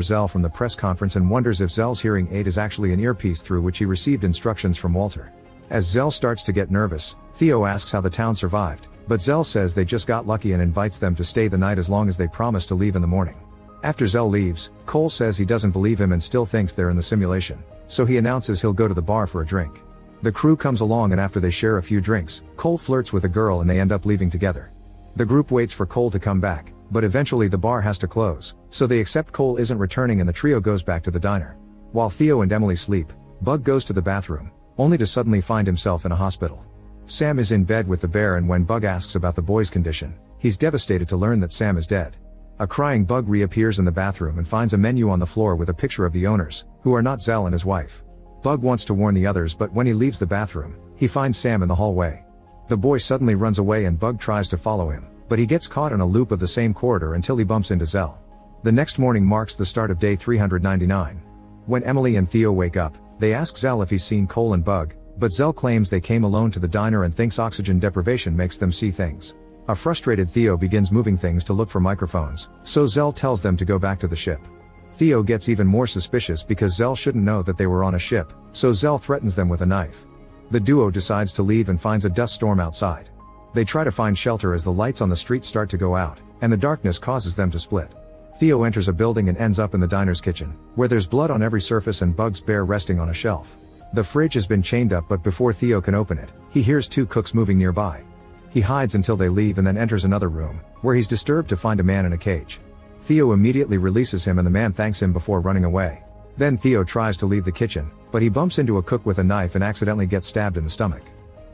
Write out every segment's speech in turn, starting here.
Zell from the press conference and wonders if Zell's hearing aid is actually an earpiece through which he received instructions from Walter. As Zell starts to get nervous, Theo asks how the town survived, but Zell says they just got lucky and invites them to stay the night as long as they promise to leave in the morning. After Zell leaves, Cole says he doesn't believe him and still thinks they're in the simulation, so he announces he'll go to the bar for a drink. The crew comes along and after they share a few drinks, Cole flirts with a girl and they end up leaving together. The group waits for Cole to come back, but eventually the bar has to close, so they accept Cole isn't returning and the trio goes back to the diner. While Theo and Emily sleep, Bug goes to the bathroom, only to suddenly find himself in a hospital. Sam is in bed with the bear and when Bug asks about the boy's condition, he's devastated to learn that Sam is dead. A crying Bug reappears in the bathroom and finds a menu on the floor with a picture of the owners, who are not Zell and his wife. Bug wants to warn the others but when he leaves the bathroom, he finds Sam in the hallway. The boy suddenly runs away and Bug tries to follow him, but he gets caught in a loop of the same corridor until he bumps into Zell. The next morning marks the start of day 399. When Emily and Theo wake up, they ask Zell if he's seen Cole and Bug, but Zell claims they came alone to the diner and thinks oxygen deprivation makes them see things. A frustrated Theo begins moving things to look for microphones, so Zell tells them to go back to the ship. Theo gets even more suspicious because Zell shouldn't know that they were on a ship, so Zell threatens them with a knife. The duo decides to leave and finds a dust storm outside. They try to find shelter as the lights on the street start to go out, and the darkness causes them to split. Theo enters a building and ends up in the diner's kitchen, where there's blood on every surface and Bug's bear resting on a shelf. The fridge has been chained up but before Theo can open it, he hears two cooks moving nearby. He hides until they leave and then enters another room, where he's disturbed to find a man in a cage. Theo immediately releases him and the man thanks him before running away. Then Theo tries to leave the kitchen, but he bumps into a cook with a knife and accidentally gets stabbed in the stomach.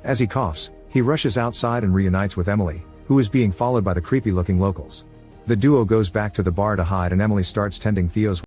As he coughs, he rushes outside and reunites with Emily, who is being followed by the creepy-looking locals. The duo goes back to the bar to hide and Emily starts tending Theo's